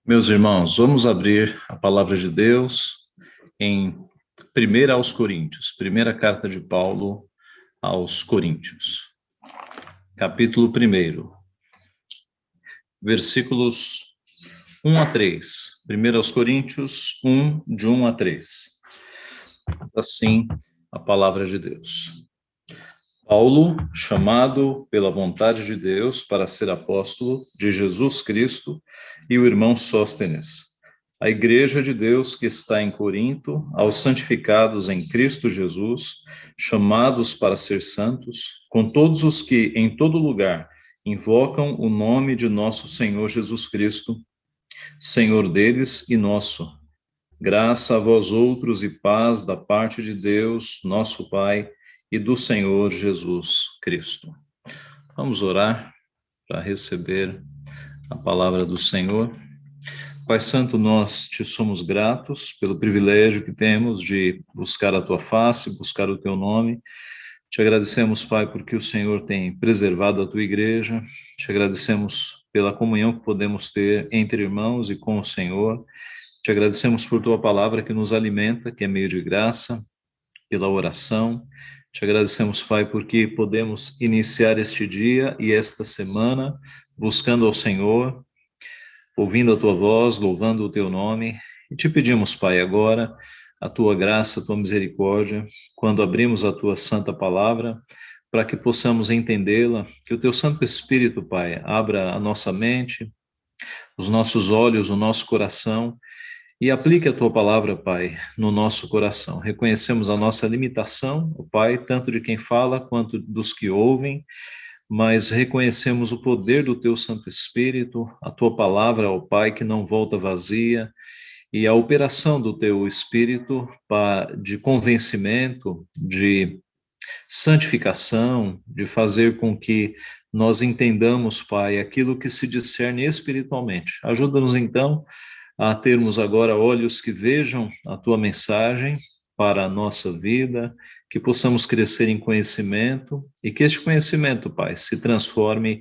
Meus irmãos, vamos abrir a palavra de Deus em 1 aos Coríntios, primeira carta de Paulo aos Coríntios, capítulo 1, versículos 1 a 3. 1 aos Coríntios 1, de 1 a 3. Assim, a palavra de Deus. Paulo, chamado pela vontade de Deus para ser apóstolo de Jesus Cristo, e o irmão Sóstenes, a igreja de Deus que está em Corinto, aos santificados em Cristo Jesus, chamados para ser santos, com todos os que em todo lugar invocam o nome de nosso Senhor Jesus Cristo, Senhor deles e nosso. Graça a vós outros e paz da parte de Deus, nosso Pai, e do Senhor Jesus Cristo. Vamos orar para receber a palavra do Senhor. Pai Santo, nós te somos gratos pelo privilégio que temos de buscar a tua face, buscar o teu nome. Te agradecemos, Pai, porque o Senhor tem preservado a tua igreja. Te agradecemos pela comunhão que podemos ter entre irmãos e com o Senhor. Te agradecemos por tua palavra que nos alimenta, que é meio de graça, pela oração. Te agradecemos, Pai, porque podemos iniciar este dia e esta semana buscando ao Senhor, ouvindo a tua voz, louvando o teu nome. E te pedimos, Pai, agora a tua graça, a tua misericórdia, quando abrimos a tua santa palavra, para que possamos entendê-la, que o teu Santo Espírito, Pai, abra a nossa mente, os nossos olhos, o nosso coração, e aplique a tua palavra, Pai, no nosso coração. Reconhecemos a nossa limitação, Pai, tanto de quem fala quanto dos que ouvem, mas reconhecemos o poder do teu Santo Espírito, a tua palavra, ó Pai, que não volta vazia, e a operação do teu Espírito de convencimento, de santificação, de fazer com que nós entendamos, Pai, aquilo que se discerne espiritualmente. Ajuda-nos, então, a termos agora olhos que vejam a tua mensagem para a nossa vida, que possamos crescer em conhecimento e que este conhecimento, Pai, se transforme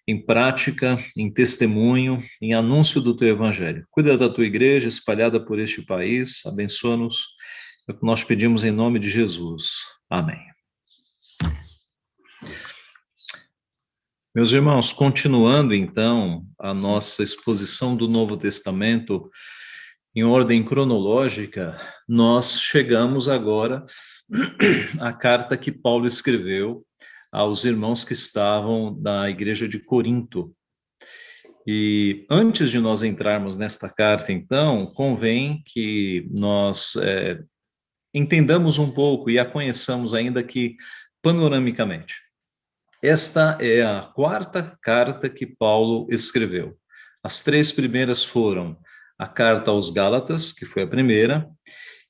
em prática, em testemunho, em anúncio do teu evangelho. Cuida da tua igreja espalhada por este país, abençoa-nos, é o que nós pedimos em nome de Jesus. Amém. Meus irmãos, continuando então a nossa exposição do Novo Testamento em ordem cronológica, nós chegamos agora à carta que Paulo escreveu aos irmãos que estavam na igreja de Corinto. E antes de nós entrarmos nesta carta, então, convém que nós entendamos um pouco e a conheçamos ainda que panoramicamente. Esta é a quarta carta que Paulo escreveu. As três primeiras foram a carta aos Gálatas, que foi a primeira,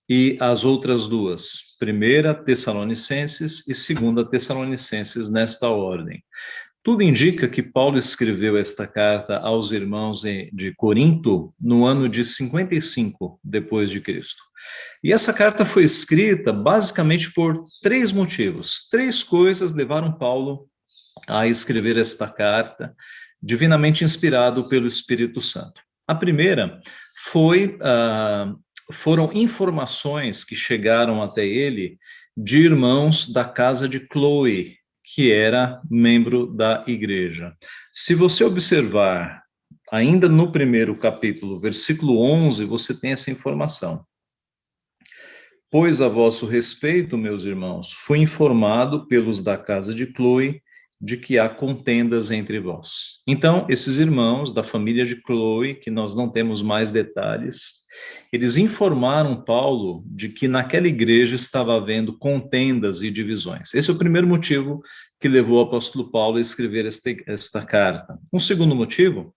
e as outras duas, 1 Tessalonicenses e 2 Tessalonicenses, nesta ordem. Tudo indica que Paulo escreveu esta carta aos irmãos de Corinto no ano de 55 depois de Cristo. E essa carta foi escrita basicamente por três motivos. Três coisas levaram Paulo a escrever esta carta, divinamente inspirado pelo Espírito Santo. A primeira foram informações que chegaram até ele de irmãos da casa de Cloe, que era membro da igreja. Se você observar, ainda no primeiro capítulo, versículo 11, você tem essa informação. Pois a vosso respeito, meus irmãos, fui informado pelos da casa de Cloe de que há contendas entre vós. Então, esses irmãos da família de Cloe, que nós não temos mais detalhes, eles informaram Paulo de que naquela igreja estava havendo contendas e divisões. Esse é o primeiro motivo que levou o apóstolo Paulo a escrever esta carta. Um segundo motivo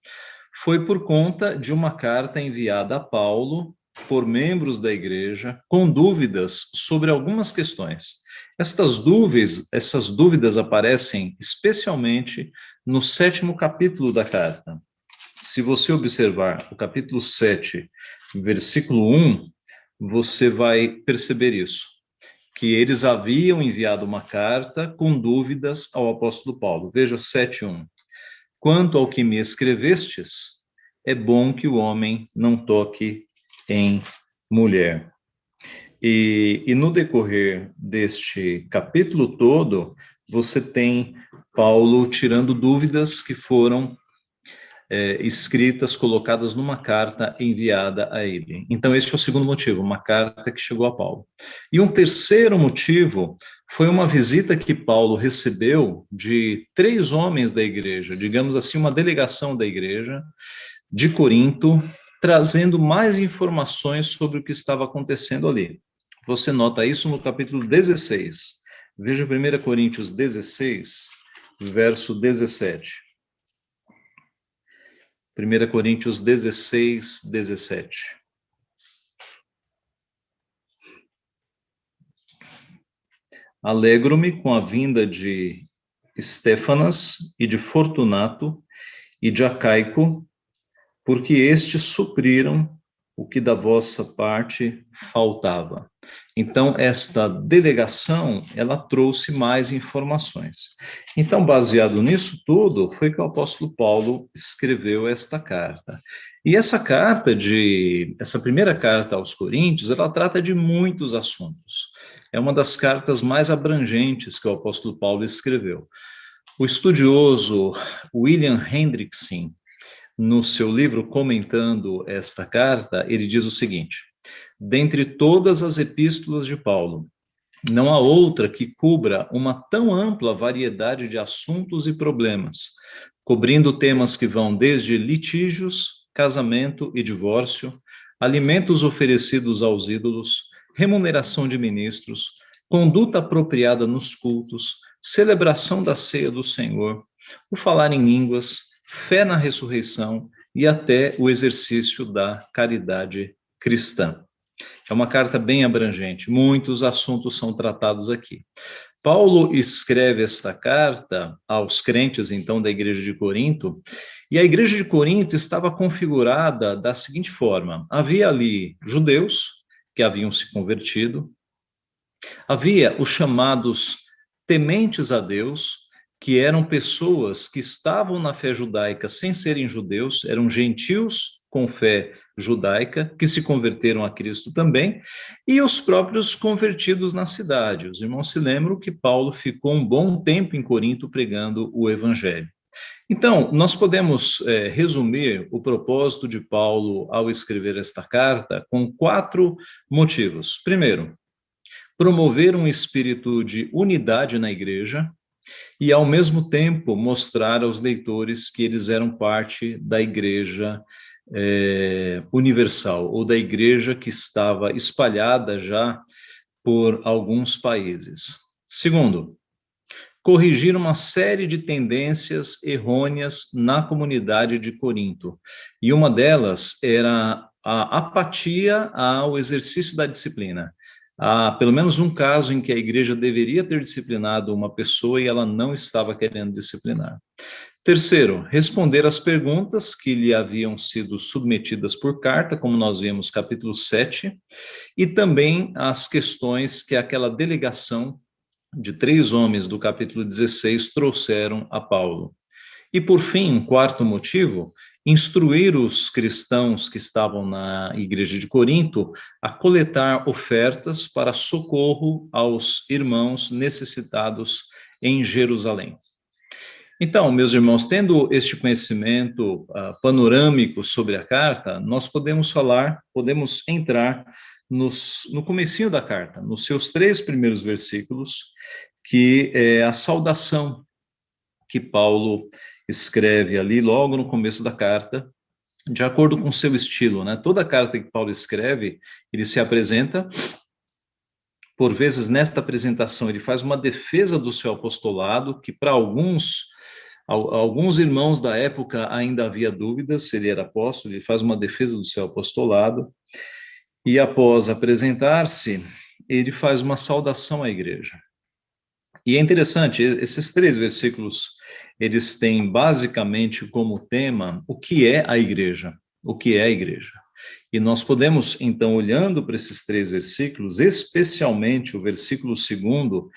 foi por conta de uma carta enviada a Paulo por membros da igreja com dúvidas sobre algumas questões. Essas dúvidas aparecem especialmente no 7º capítulo da carta. Se você observar o capítulo 7, versículo 1, você vai perceber isso, que eles haviam enviado uma carta com dúvidas ao apóstolo Paulo. Veja 7:1. Quanto ao que me escrevestes, é bom que o homem não toque em mulher. E no decorrer deste capítulo todo, você tem Paulo tirando dúvidas que foram escritas, colocadas numa carta enviada a ele. Então, este é o segundo motivo, uma carta que chegou a Paulo. E um terceiro motivo foi uma visita que Paulo recebeu de 3 homens da igreja, digamos assim, uma delegação da igreja de Corinto, trazendo mais informações sobre o que estava acontecendo ali. Você nota isso no capítulo 16. Veja 1 Coríntios 16, verso 17. 1 Coríntios 16, 17. Alegro-me com a vinda de Estéfanas e de Fortunato e de Acaico, porque estes supriram o que da vossa parte faltava. Então, esta delegação, ela trouxe mais informações. Então, baseado nisso tudo, foi que o apóstolo Paulo escreveu esta carta. E essa primeira carta aos Coríntios, ela trata de muitos assuntos. É uma das cartas mais abrangentes que o apóstolo Paulo escreveu. O estudioso William Hendrickson, no seu livro comentando esta carta, ele diz o seguinte: dentre todas as epístolas de Paulo, não há outra que cubra uma tão ampla variedade de assuntos e problemas, cobrindo temas que vão desde litígios, casamento e divórcio, alimentos oferecidos aos ídolos, remuneração de ministros, conduta apropriada nos cultos, celebração da ceia do Senhor, o falar em línguas, fé na ressurreição e até o exercício da caridade cristã. É uma carta bem abrangente, muitos assuntos são tratados aqui. Paulo escreve esta carta aos crentes, então, da igreja de Corinto, e a igreja de Corinto estava configurada da seguinte forma: havia ali judeus que haviam se convertido, havia os chamados tementes a Deus, que eram pessoas que estavam na fé judaica sem serem judeus, eram gentios com fé judaica, que se converteram a Cristo também, e os próprios convertidos na cidade. Os irmãos se lembram que Paulo ficou um bom tempo em Corinto pregando o evangelho. Então, nós podemos resumir o propósito de Paulo ao escrever esta carta com 4 motivos. Primeiro, promover um espírito de unidade na igreja e, ao mesmo tempo, mostrar aos leitores que eles eram parte da igreja universal, ou da igreja que estava espalhada já por alguns países. Segundo, corrigir uma série de tendências errôneas na comunidade de Corinto. E uma delas era a apatia ao exercício da disciplina. Há pelo menos um caso em que a igreja deveria ter disciplinado uma pessoa e ela não estava querendo disciplinar. Terceiro, responder às perguntas que lhe haviam sido submetidas por carta, como nós vimos capítulo 7, e também as questões que aquela delegação de 3 homens do capítulo 16 trouxeram a Paulo. E, por fim, um quarto motivo, instruir os cristãos que estavam na igreja de Corinto a coletar ofertas para socorro aos irmãos necessitados em Jerusalém. Então, meus irmãos, tendo este conhecimento panorâmico sobre a carta, nós podemos entrar no comecinho da carta, nos seus 3 primeiros versículos, que é a saudação que Paulo escreve ali logo no começo da carta, de acordo com o seu estilo, né? Toda carta que Paulo escreve, ele se apresenta. Por vezes, nesta apresentação, ele faz uma defesa do seu apostolado, que para alguns irmãos da época ainda havia dúvidas se ele era apóstolo. Ele faz uma defesa do seu apostolado, e após apresentar-se, ele faz uma saudação à igreja. E é interessante, esses 3 versículos, eles têm basicamente como tema o que é a igreja, o que é a igreja. E nós podemos, então, olhando para esses 3 versículos, especialmente o versículo 2º,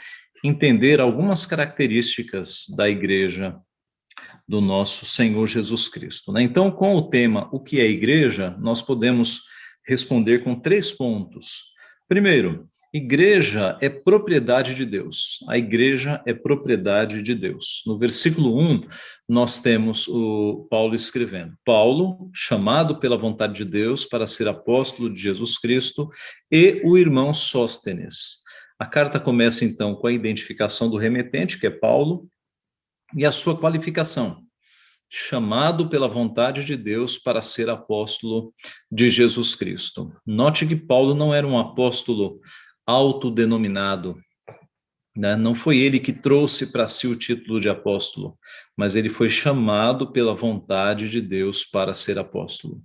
entender algumas características da igreja do nosso Senhor Jesus Cristo, né? Então, com o tema "O que é igreja?", nós podemos responder com 3 pontos. Primeiro, igreja é propriedade de Deus. A igreja é propriedade de Deus. No versículo 1, nós temos o Paulo escrevendo: Paulo, chamado pela vontade de Deus para ser apóstolo de Jesus Cristo, e o irmão Sóstenes. A carta começa, então, com a identificação do remetente, que é Paulo, e a sua qualificação: chamado pela vontade de Deus para ser apóstolo de Jesus Cristo. Note que Paulo não era um apóstolo autodenominado, né? Não foi ele que trouxe para si o título de apóstolo, mas ele foi chamado pela vontade de Deus para ser apóstolo.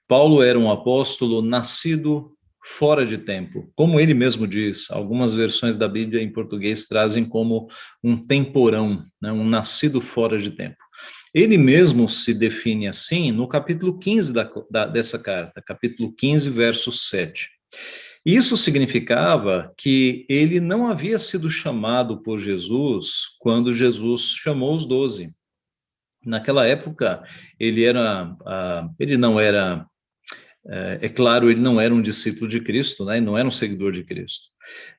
Paulo era um apóstolo nascido fora de tempo, como ele mesmo diz. Algumas versões da Bíblia em português trazem como um temporão, né? Um nascido fora de tempo. Ele mesmo se define assim no capítulo 15 dessa carta, capítulo 15, verso 7. Isso significava que ele não havia sido chamado por Jesus quando Jesus chamou os 12. Naquela época, ele não era, é claro, ele não era um discípulo de Cristo, né? Ele não era um seguidor de Cristo.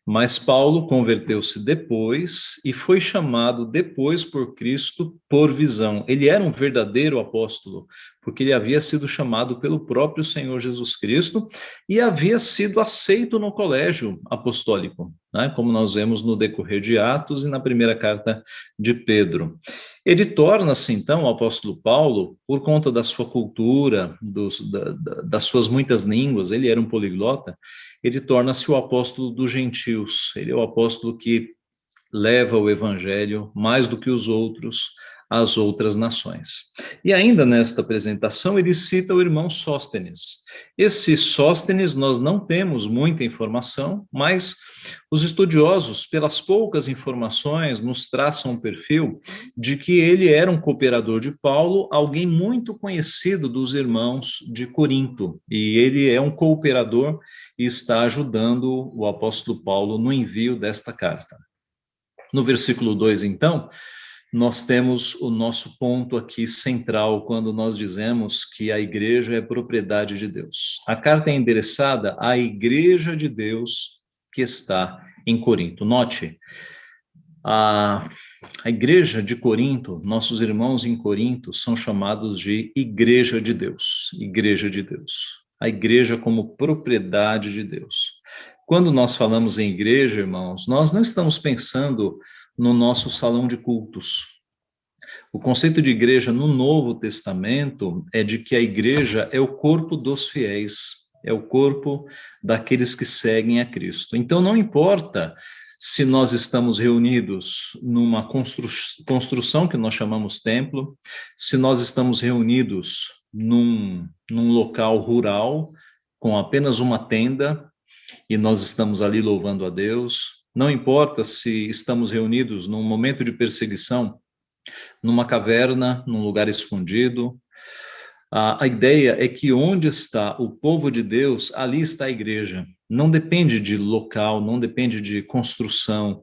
Mas Paulo converteu-se depois e foi chamado depois por Cristo por visão. Ele era um verdadeiro apóstolo, porque ele havia sido chamado pelo próprio Senhor Jesus Cristo e havia sido aceito no colégio apostólico, né? Como nós vemos no decorrer de Atos e na primeira carta de Pedro. Ele torna-se, então, o apóstolo Paulo, por conta da sua cultura, das suas muitas línguas. Ele era um poliglota. Ele torna-se o apóstolo dos gentios. Ele é o apóstolo que leva o evangelho mais do que os outros às outras nações. E ainda nesta apresentação ele cita o irmão Sóstenes. Esse Sóstenes nós não temos muita informação, mas os estudiosos, pelas poucas informações, nos traçam um perfil de que ele era um cooperador de Paulo, alguém muito conhecido dos irmãos de Corinto, e ele é um cooperador e está ajudando o apóstolo Paulo no envio desta carta. No versículo 2, então, nós temos o nosso ponto aqui central quando nós dizemos que a igreja é propriedade de Deus. A carta é endereçada à igreja de Deus que está em Corinto. Note, a igreja de Corinto, nossos irmãos em Corinto, são chamados de igreja de Deus. Igreja de Deus. A igreja como propriedade de Deus. Quando nós falamos em igreja, irmãos, nós não estamos pensando no nosso salão de cultos. O conceito de igreja no Novo Testamento é de que a igreja é o corpo dos fiéis, é o corpo daqueles que seguem a Cristo. Então, não importa se nós estamos reunidos numa construção que nós chamamos templo, se nós estamos reunidos num local rural, com apenas uma tenda, e nós estamos ali louvando a Deus. Não importa se estamos reunidos num momento de perseguição, numa caverna, num lugar escondido. A ideia é que onde está o povo de Deus, ali está a igreja. Não depende de local, não depende de construção.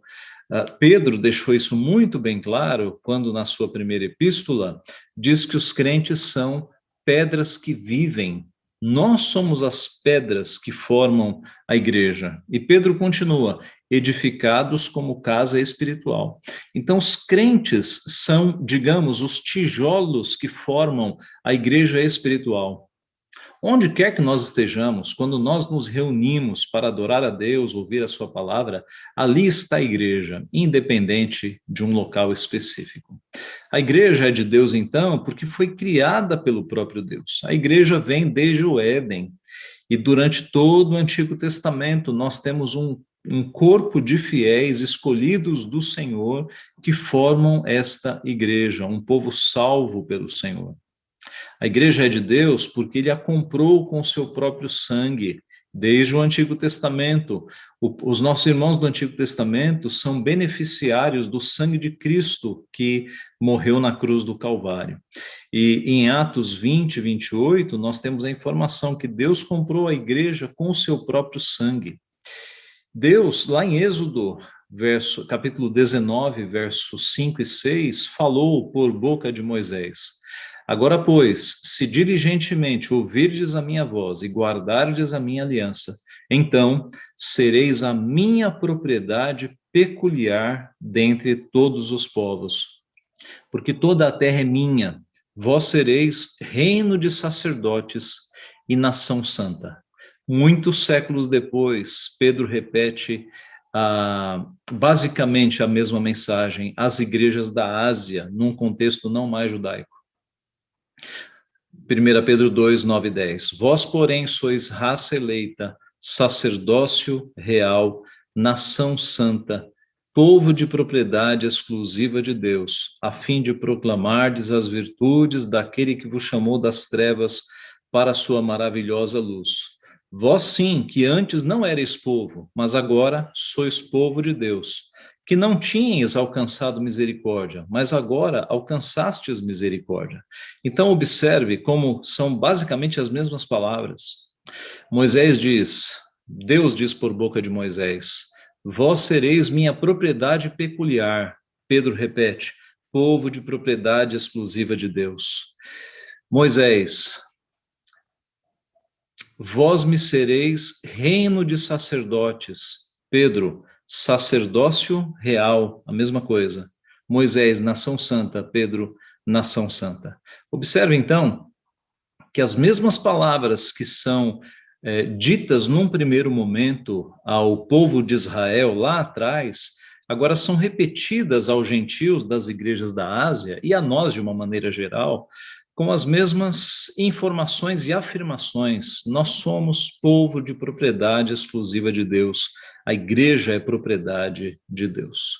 Pedro deixou isso muito bem claro quando, na sua primeira epístola, diz que os crentes são pedras que vivem. Nós somos as pedras que formam a igreja. E Pedro continua: edificados como casa espiritual. Então, os crentes são, digamos, os tijolos que formam a igreja espiritual. Onde quer que nós estejamos, quando nós nos reunimos para adorar a Deus, ouvir a sua palavra, ali está a igreja, independente de um local específico. A igreja é de Deus, então, porque foi criada pelo próprio Deus. A igreja vem desde o Éden, e durante todo o Antigo Testamento nós temos um corpo de fiéis escolhidos do Senhor que formam esta igreja, um povo salvo pelo Senhor. A igreja é de Deus porque ele a comprou com o seu próprio sangue, desde o Antigo Testamento. Os nossos irmãos do Antigo Testamento são beneficiários do sangue de Cristo que morreu na cruz do Calvário. E em Atos 20, 28, nós temos a informação que Deus comprou a igreja com o seu próprio sangue. Deus, lá em Êxodo, capítulo 19, versos 5 e 6, falou por boca de Moisés: agora, pois, se diligentemente ouvirdes a minha voz e guardardes a minha aliança, então sereis a minha propriedade peculiar dentre todos os povos. Porque toda a terra é minha, vós sereis reino de sacerdotes e nação santa. Muitos séculos depois, Pedro repete basicamente a mesma mensagem às igrejas da Ásia, num contexto não mais judaico. 1 Pedro 2, 9 e 10. Vós, porém, sois raça eleita, sacerdócio real, nação santa, povo de propriedade exclusiva de Deus, a fim de proclamardes as virtudes daquele que vos chamou das trevas para a sua maravilhosa luz. Vós sim, que antes não erais povo, mas agora sois povo de Deus, que não tinhas alcançado misericórdia, mas agora alcançastes misericórdia. Então observe como são basicamente as mesmas palavras. Deus diz por boca de Moisés: vós sereis minha propriedade peculiar. Pedro repete: povo de propriedade exclusiva de Deus. Moisés: vós me sereis reino de sacerdotes. Pedro: sacerdócio real, a mesma coisa. Moisés: nação santa. Pedro: nação santa. Observe então que as mesmas palavras que são ditas num primeiro momento ao povo de Israel lá atrás, agora são repetidas aos gentios das igrejas da Ásia e a nós de uma maneira geral, com as mesmas informações e afirmações. Nós somos povo de propriedade exclusiva de Deus, a igreja é propriedade de Deus.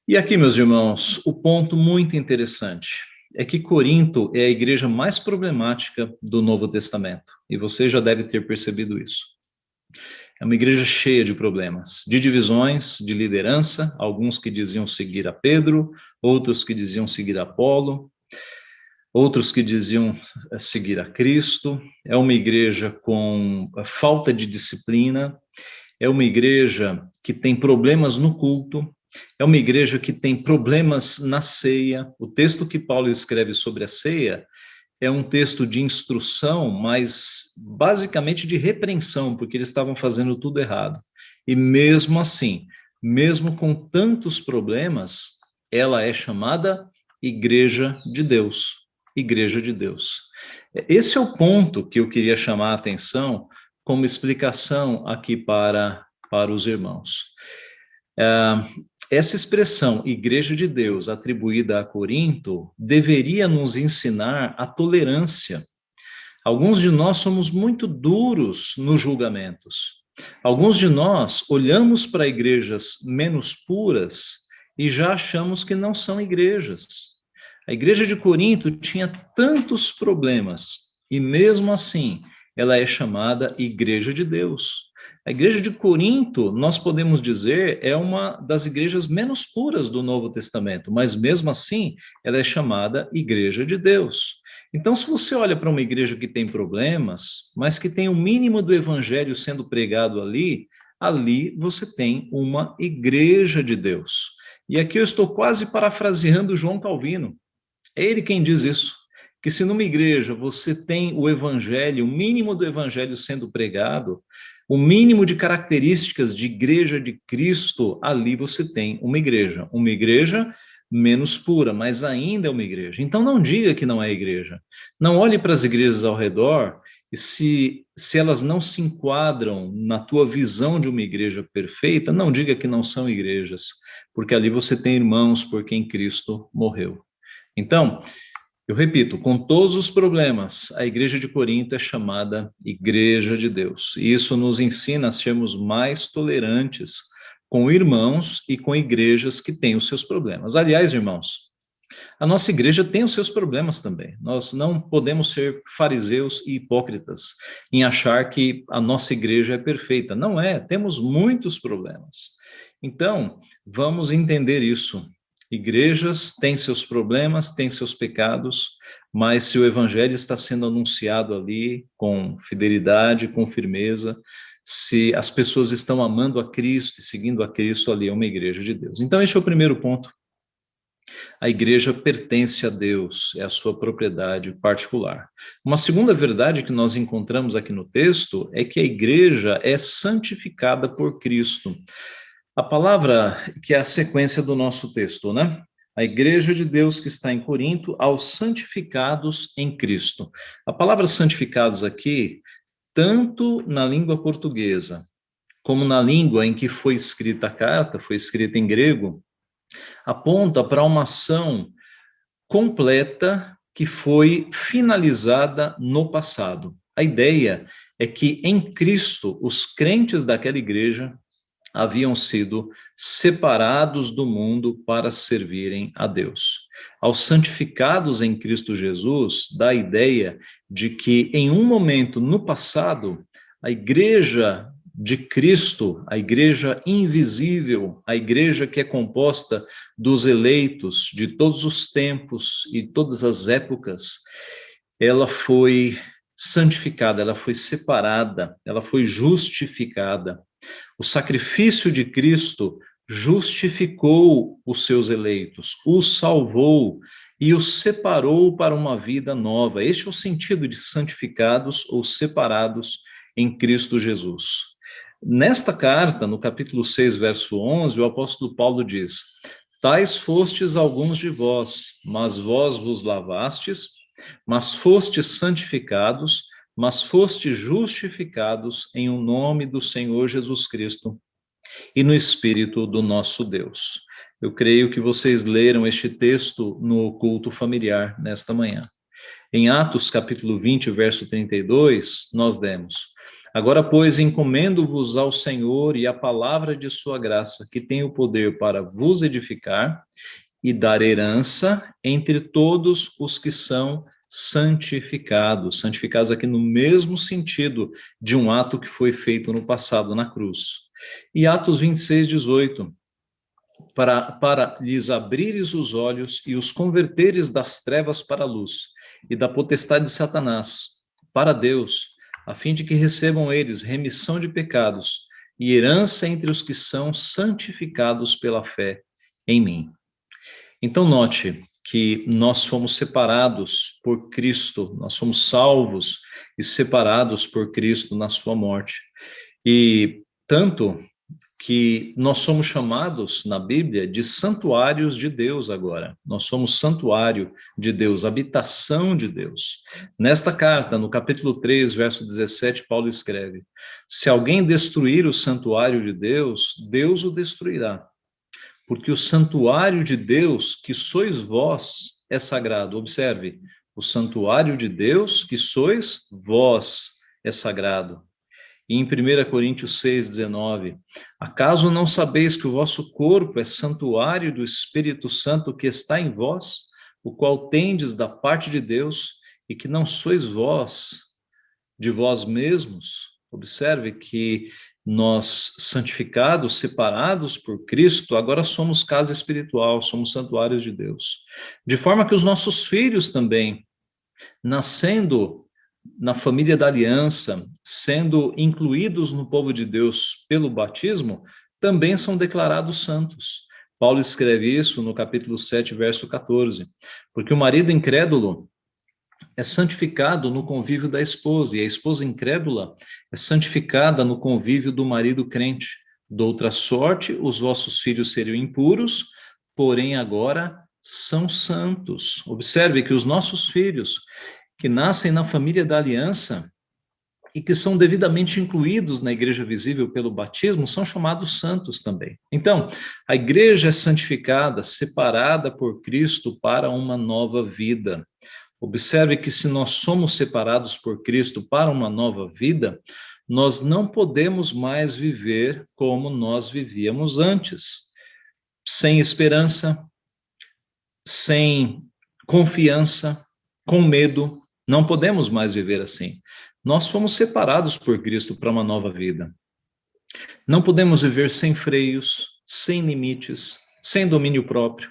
E aqui, meus irmãos, o ponto muito interessante é que Corinto é a igreja mais problemática do Novo Testamento, e você já deve ter percebido isso. É uma igreja cheia de problemas, de divisões, de liderança, alguns que diziam seguir a Pedro, outros que diziam seguir a Apolo, outros que diziam seguir a Cristo. É uma igreja com falta de disciplina, é uma igreja que tem problemas no culto, é uma igreja que tem problemas na ceia. O texto que Paulo escreve sobre a ceia é um texto de instrução, mas basicamente de repreensão, porque eles estavam fazendo tudo errado. E mesmo assim, mesmo com tantos problemas, ela é chamada Igreja de Deus. Igreja de Deus. Esse é o ponto que eu queria chamar a atenção como explicação aqui para os irmãos. Essa expressão, Igreja de Deus, atribuída a Corinto, deveria nos ensinar a tolerância. Alguns de nós somos muito duros nos julgamentos. Alguns de nós olhamos para igrejas menos puras e já achamos que não são igrejas. A igreja de Corinto tinha tantos problemas e mesmo assim ela é chamada Igreja de Deus. A igreja de Corinto, nós podemos dizer, é uma das igrejas menos puras do Novo Testamento, mas mesmo assim, ela é chamada Igreja de Deus. Então, se você olha para uma igreja que tem problemas, mas que tem o mínimo do evangelho sendo pregado ali você tem uma igreja de Deus. E aqui eu estou quase parafraseando João Calvino. É ele quem diz isso, que se numa igreja você tem o evangelho, o mínimo do evangelho sendo pregado, o mínimo de características de igreja de Cristo, ali você tem uma igreja menos pura, mas ainda é uma igreja. Então não diga que não é igreja. Não olhe para as igrejas ao redor e se elas não se enquadram na tua visão de uma igreja perfeita, não diga que não são igrejas, porque ali você tem irmãos por quem Cristo morreu. Então, eu repito, com todos os problemas, a igreja de Corinto é chamada Igreja de Deus. E isso nos ensina a sermos mais tolerantes com irmãos e com igrejas que têm os seus problemas. Aliás, irmãos, a nossa igreja tem os seus problemas também. Nós não podemos ser fariseus e hipócritas em achar que a nossa igreja é perfeita. Não é, temos muitos problemas. Então, vamos entender isso. Igrejas têm seus problemas, têm seus pecados, mas se o evangelho está sendo anunciado ali com fidelidade, com firmeza, se as pessoas estão amando a Cristo e seguindo a Cristo, ali é uma igreja de Deus. Então, este é o primeiro ponto. A igreja pertence a Deus, é a sua propriedade particular. Uma segunda verdade que nós encontramos aqui no texto é que a igreja é santificada por Cristo. A palavra que é a sequência do nosso texto, né? A igreja de Deus que está em Corinto, aos santificados em Cristo. A palavra santificados aqui, tanto na língua portuguesa, como na língua em que foi escrita a carta, foi escrita em grego, aponta para uma ação completa que foi finalizada no passado. A ideia é que em Cristo, os crentes daquela igreja haviam sido separados do mundo para servirem a Deus. Aos santificados em Cristo Jesus, dá a ideia de que em um momento no passado, a igreja de Cristo, a igreja invisível, a igreja que é composta dos eleitos de todos os tempos e todas as épocas, ela foi santificada, ela foi separada, ela foi justificada. O sacrifício de Cristo justificou os seus eleitos, os salvou e os separou para uma vida nova. Este é o sentido de santificados ou separados em Cristo Jesus. Nesta carta, no capítulo 6, verso 11, o apóstolo Paulo diz: tais fostes alguns de vós, mas vós vos lavastes, mas fostes santificados, mas fostes justificados em o nome do Senhor Jesus Cristo e no Espírito do nosso Deus. Eu creio que vocês leram este texto no culto familiar nesta manhã. Em Atos, capítulo 20, verso 32, nós lemos: agora, pois, encomendo-vos ao Senhor e à palavra de sua graça, que tem o poder para vos edificar e dar herança entre todos os que são santificados. Santificados aqui no mesmo sentido de um ato que foi feito no passado na cruz. E Atos 26, 18, para lhes abrires os olhos e os converteres das trevas para a luz e da potestade de Satanás para Deus, a fim de que recebam eles remissão de pecados e herança entre os que são santificados pela fé em mim. Então note que nós fomos separados por Cristo, nós somos salvos e separados por Cristo na sua morte. E tanto que nós somos chamados na Bíblia de santuários de Deus agora. Nós somos santuário de Deus, habitação de Deus. Nesta carta, no capítulo 3, verso 17, Paulo escreve: se alguém destruir o santuário de Deus, Deus o destruirá. Porque o santuário de Deus, que sois vós, é sagrado. Observe, o santuário de Deus, que sois vós, é sagrado. E em 1 Coríntios 6, 19, acaso não sabeis que o vosso corpo é santuário do Espírito Santo que está em vós, o qual tendes da parte de Deus, e que não sois vós, de vós mesmos? Observe que nós, santificados, separados por Cristo, agora somos casa espiritual, somos santuários de Deus. De forma que os nossos filhos também, nascendo na família da aliança, sendo incluídos no povo de Deus pelo batismo, também são declarados santos. Paulo escreve isso no capítulo 7, verso 14, porque o marido incrédulo é santificado no convívio da esposa, e a esposa incrédula é santificada no convívio do marido crente. De outra sorte, os vossos filhos seriam impuros, porém agora são santos. Observe que os nossos filhos, que nascem na família da aliança e que são devidamente incluídos na igreja visível pelo batismo, são chamados santos também. Então, a igreja é santificada, separada por Cristo para uma nova vida. Observe que se nós somos separados por Cristo para uma nova vida, nós não podemos mais viver como nós vivíamos antes, sem esperança, sem confiança, com medo. Não podemos mais viver assim. Nós fomos separados por Cristo para uma nova vida. Não podemos viver sem freios, sem limites, sem domínio próprio.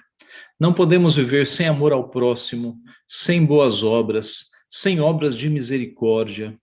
Não podemos viver sem amor ao próximo, sem boas obras, sem obras de misericórdia.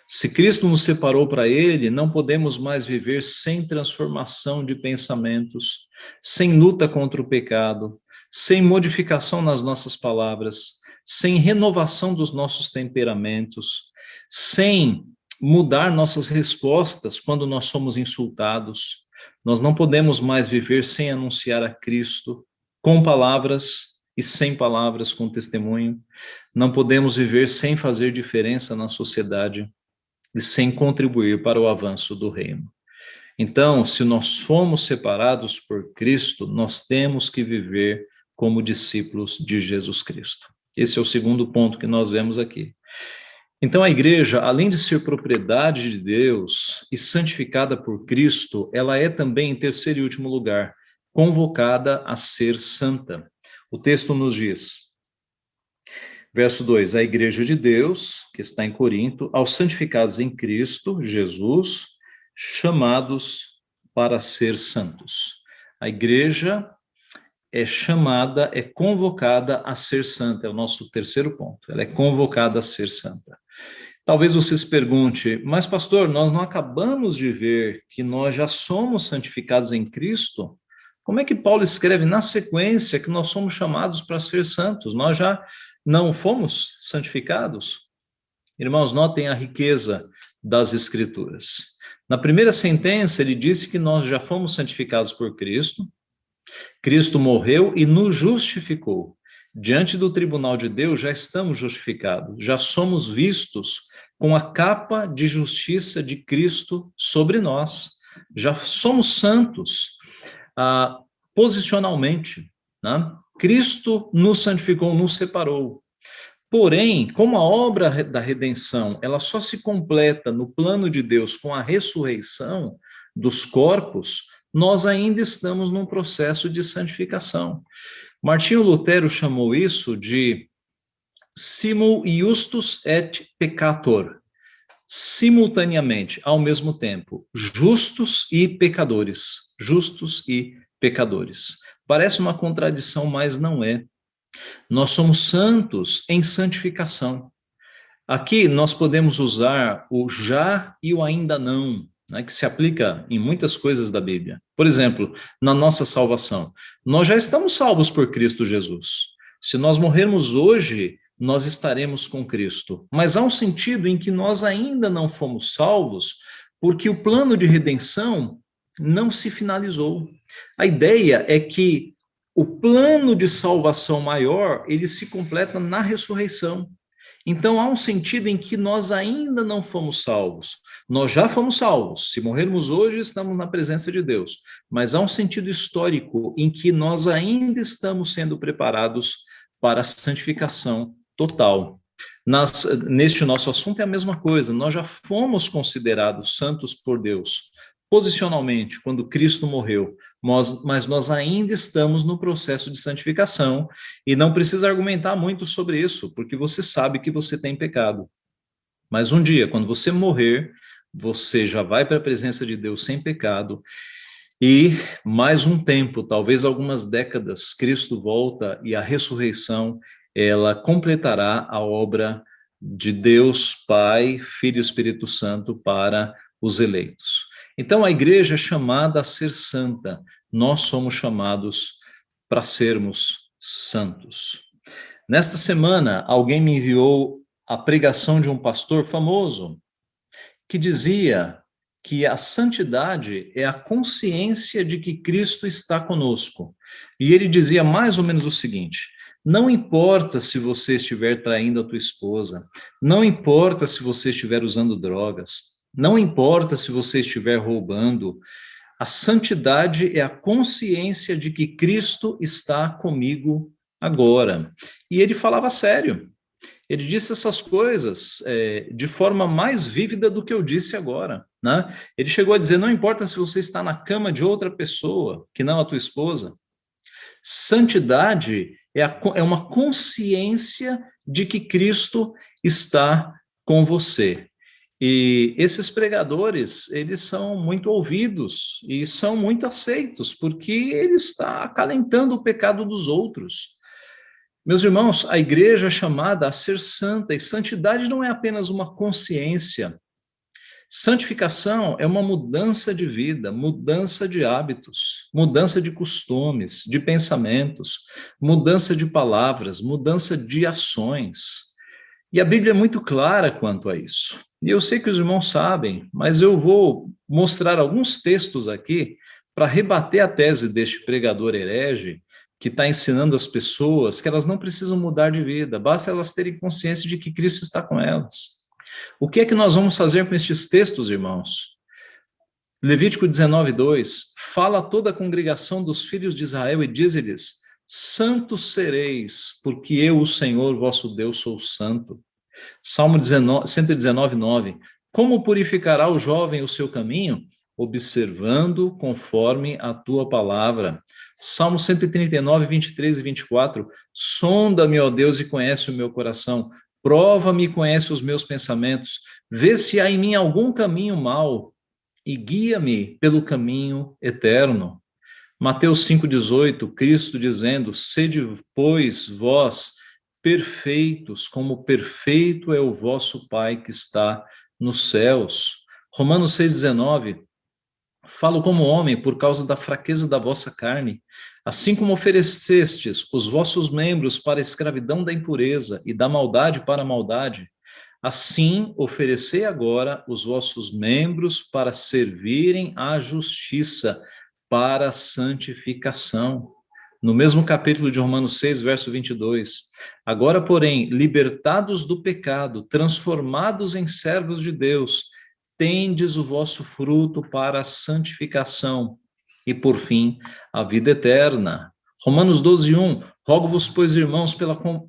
Se Cristo nos separou para Ele, não podemos mais viver sem transformação de pensamentos, sem luta contra o pecado, sem modificação nas nossas palavras, sem renovação dos nossos temperamentos, sem mudar nossas respostas quando nós somos insultados. Nós não podemos mais viver sem anunciar a Cristo, com palavras e sem palavras, com testemunho. Não podemos viver sem fazer diferença na sociedade e sem contribuir para o avanço do reino. Então, se nós fomos separados por Cristo, nós temos que viver como discípulos de Jesus Cristo. Esse é o segundo ponto que nós vemos aqui. Então, a igreja, além de ser propriedade de Deus e santificada por Cristo, ela é também, em terceiro e último lugar, convocada a ser santa. O texto nos diz, verso 2, a igreja de Deus, que está em Corinto, aos santificados em Cristo, Jesus, chamados para ser santos. A igreja é chamada, é convocada a ser santa, é o nosso terceiro ponto, ela é convocada a ser santa. Talvez você se pergunte, mas pastor, nós não acabamos de ver que nós já somos santificados em Cristo? Como é que Paulo escreve na sequência que nós somos chamados para ser santos? Nós já não fomos santificados? Irmãos, notem a riqueza das Escrituras. Na primeira sentença, ele disse que nós já fomos santificados por Cristo, Cristo morreu e nos justificou. Diante do tribunal de Deus, já estamos justificados, já somos vistos com a capa de justiça de Cristo sobre nós, já somos santos posicionalmente, né? Cristo nos santificou, nos separou. Porém, como a obra da redenção, ela só se completa no plano de Deus com a ressurreição dos corpos, nós ainda estamos num processo de santificação. Martinho Lutero chamou isso de simul iustus et peccator, simultaneamente, ao mesmo tempo, justos e pecadores, justos e pecadores. Parece uma contradição, mas não é. Nós somos santos em santificação. Aqui nós podemos usar o já e o ainda não, né, que se aplica em muitas coisas da Bíblia. Por exemplo, na nossa salvação, nós já estamos salvos por Cristo Jesus. Se nós morrermos hoje, nós estaremos com Cristo. Mas há um sentido em que nós ainda não fomos salvos, porque o plano de redenção não se finalizou. A ideia é que o plano de salvação maior, ele se completa na ressurreição. Então, há um sentido em que nós ainda não fomos salvos. Nós já fomos salvos. Se morrermos hoje, estamos na presença de Deus. Mas há um sentido histórico em que nós ainda estamos sendo preparados para a santificação total. Neste nosso assunto é a mesma coisa. Nós já fomos considerados santos por Deus, posicionalmente, quando Cristo morreu, mas nós ainda estamos no processo de santificação e não precisa argumentar muito sobre isso, porque você sabe que você tem pecado. Mas um dia, quando você morrer, você já vai para a presença de Deus sem pecado e mais um tempo, talvez algumas décadas, Cristo volta e a ressurreição, ela completará a obra de Deus Pai, Filho e Espírito Santo para os eleitos. Então, a igreja é chamada a ser santa. Nós somos chamados para sermos santos. Nesta semana, alguém me enviou a pregação de um pastor famoso que dizia que a santidade é a consciência de que Cristo está conosco. E ele dizia mais ou menos o seguinte: não importa se você estiver traindo a tua esposa, não importa se você estiver usando drogas, não importa se você estiver roubando, a santidade é a consciência de que Cristo está comigo agora. E ele falava sério. Ele disse essas coisas de forma mais vívida do que eu disse agora, né? Ele chegou a dizer, não importa se você está na cama de outra pessoa, que não a tua esposa. Santidade é uma consciência de que Cristo está com você. E esses pregadores, eles são muito ouvidos e são muito aceitos, porque ele está acalentando o pecado dos outros. Meus irmãos, a igreja é chamada a ser santa, e santidade não é apenas uma consciência, Santificação é uma mudança de vida, mudança de hábitos, mudança de costumes, de pensamentos, mudança de palavras, mudança de ações. E a Bíblia é muito clara quanto a isso. E eu sei que os irmãos sabem, mas eu vou mostrar alguns textos aqui para rebater a tese deste pregador herege que está ensinando as pessoas que elas não precisam mudar de vida, basta elas terem consciência de que Cristo está com elas. O que é que nós vamos fazer com estes textos, irmãos? Levítico 19:2, fala a toda a congregação dos filhos de Israel e diz-lhes: santos sereis, porque eu, o Senhor, vosso Deus, sou santo. Salmo 119:9, como purificará o jovem o seu caminho? Observando conforme a tua palavra. Salmo 139:23 e 24, sonda-me, ó Deus, e conhece o meu coração. Prova-me e conhece os meus pensamentos. Vê se há em mim algum caminho mau e guia-me pelo caminho eterno. Mateus 5:18, Cristo dizendo: sede, pois, vós perfeitos, como perfeito é o vosso Pai que está nos céus. Romanos 6:19, falo como homem por causa da fraqueza da vossa carne, assim como oferecestes os vossos membros para a escravidão da impureza e da maldade para a maldade, assim oferecei agora os vossos membros para servirem à justiça, para a santificação. No mesmo capítulo de Romanos 6, verso 22. Agora, porém, libertados do pecado, transformados em servos de Deus, tendes o vosso fruto para a santificação e, por fim, a vida eterna. Romanos 12:1, rogo-vos, pois, irmãos,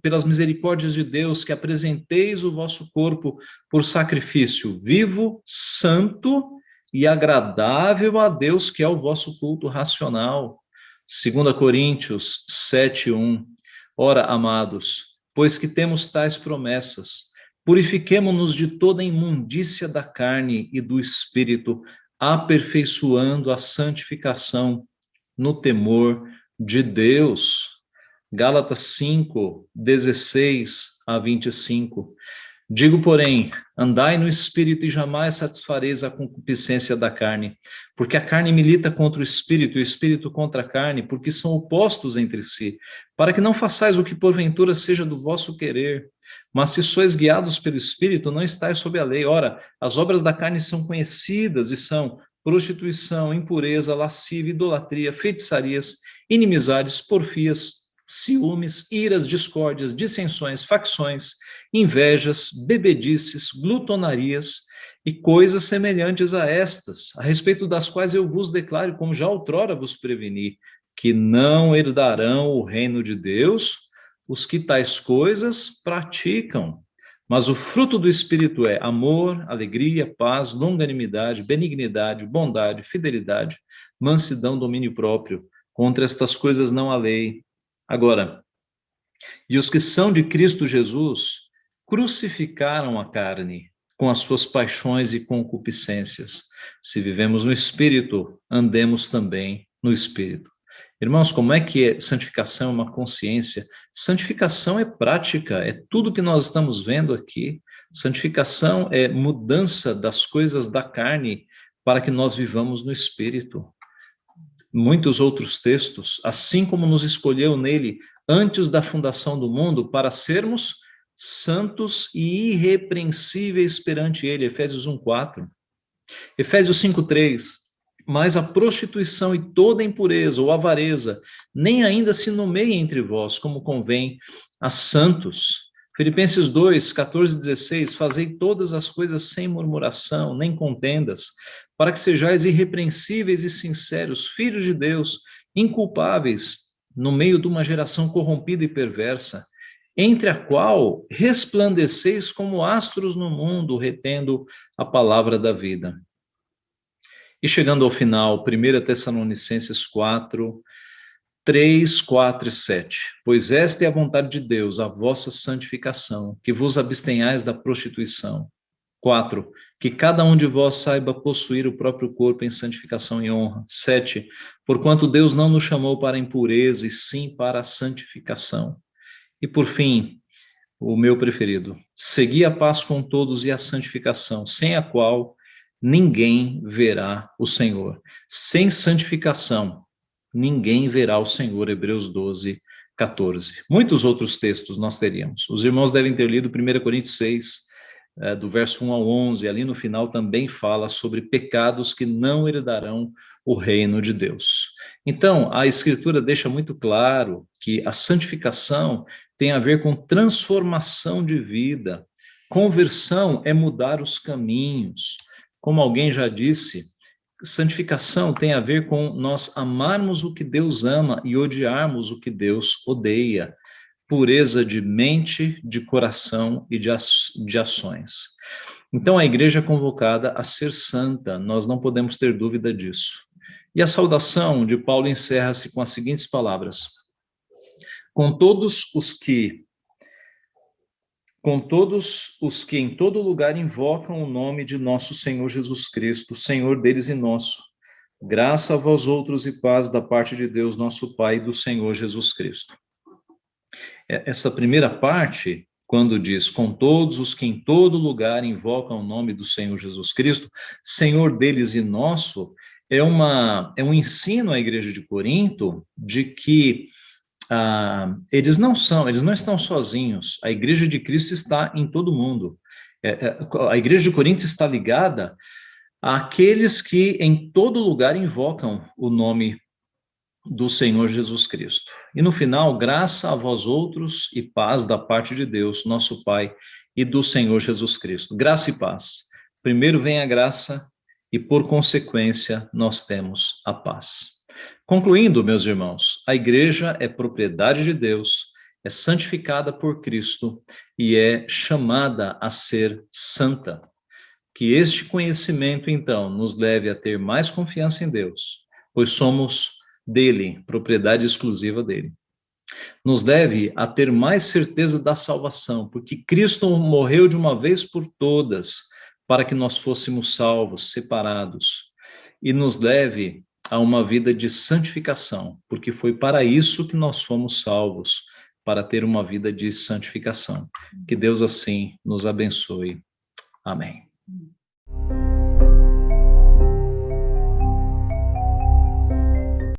pelas misericórdias de Deus, que apresenteis o vosso corpo por sacrifício vivo, santo e agradável a Deus, que é o vosso culto racional. 2 Coríntios 7:1, ora, amados, pois que temos tais promessas, purifiquemo-nos de toda imundícia da carne e do espírito, aperfeiçoando a santificação no temor de Deus. Gálatas 5:16 a 25. Digo, porém, andai no espírito e jamais satisfareis a concupiscência da carne, porque a carne milita contra o espírito e o espírito contra a carne, porque são opostos entre si, para que não façais o que porventura seja do vosso querer. Mas se sois guiados pelo espírito, não estáis sob a lei. Ora, as obras da carne são conhecidas e são prostituição, impureza, lascívia, idolatria, feitiçarias, inimizades, porfias, ciúmes, iras, discórdias, dissensões, facções, invejas, bebedices, glutonarias e coisas semelhantes a estas, a respeito das quais eu vos declaro, como já outrora vos preveni, que não herdarão o reino de Deus os que tais coisas praticam. Mas o fruto do Espírito é amor, alegria, paz, longanimidade, benignidade, bondade, fidelidade, mansidão, domínio próprio. Contra estas coisas não há lei. Agora, e os que são de Cristo Jesus crucificaram a carne com as suas paixões e concupiscências. Se vivemos no Espírito, andemos também no Espírito. Irmãos, como é que é santificação? Uma consciência. Santificação é prática, é tudo que nós estamos vendo aqui. Santificação é mudança das coisas da carne para que nós vivamos no Espírito. Muitos outros textos, assim como nos escolheu nele antes da fundação do mundo para sermos santos e irrepreensíveis perante ele, Efésios 1:4. Efésios 5:3. Mas a prostituição e toda impureza ou avareza nem ainda se nomeia entre vós, como convém a santos. Filipenses 2:14-16, fazei todas as coisas sem murmuração, nem contendas, para que sejais irrepreensíveis e sinceros, filhos de Deus, inculpáveis, no meio de uma geração corrompida e perversa, entre a qual resplandeceis como astros no mundo, retendo a palavra da vida. E chegando ao final, 1 Tessalonicenses 4:3, 4 e 7. Pois esta é a vontade de Deus, a vossa santificação, que vos abstenhais da prostituição. 4. Que cada um de vós saiba possuir o próprio corpo em santificação e honra. 7. Porquanto Deus não nos chamou para a impureza, e sim para a santificação. E por fim, o meu preferido, segui a paz com todos e a santificação, sem a qual ninguém verá o Senhor. Sem santificação, ninguém verá o Senhor. Hebreus 12, 14. Muitos outros textos nós teríamos. Os irmãos devem ter lido 1 Coríntios 6, do verso 1 ao 11. Ali no final também fala sobre pecados que não herdarão o reino de Deus. Então, a Escritura deixa muito claro que a santificação tem a ver com transformação de vida. Conversão é mudar os caminhos. Como alguém já disse, santificação tem a ver com nós amarmos o que Deus ama e odiarmos o que Deus odeia. Pureza de mente, de coração e de ações. Então, a igreja é convocada a ser santa, nós não podemos ter dúvida disso. E a saudação de Paulo encerra-se com as seguintes palavras: com todos os que em todo lugar invocam o nome de nosso Senhor Jesus Cristo, Senhor deles e nosso, graça a vós outros e paz da parte de Deus, nosso Pai, e do Senhor Jesus Cristo. Essa primeira parte, quando diz, com todos os que em todo lugar invocam o nome do Senhor Jesus Cristo, Senhor deles e nosso, é um ensino à igreja de Corinto de que eles não estão sozinhos. A igreja de Cristo está em todo mundo. A igreja de Corinto está ligada àqueles que em todo lugar invocam o nome do Senhor Jesus Cristo. E no final, graça a vós outros e paz da parte de Deus, nosso Pai, e do Senhor Jesus Cristo. Graça e paz. Primeiro vem a graça e, por consequência, nós temos a paz. Concluindo, meus irmãos, a igreja é propriedade de Deus, é santificada por Cristo e é chamada a ser santa. Que este conhecimento, então, nos leve a ter mais confiança em Deus, pois somos dele, propriedade exclusiva dele. Nos leve a ter mais certeza da salvação, porque Cristo morreu de uma vez por todas, para que nós fôssemos salvos, separados, e nos leve a uma vida de santificação, porque foi para isso que nós fomos salvos, para ter uma vida de santificação. Que Deus assim nos abençoe. Amém.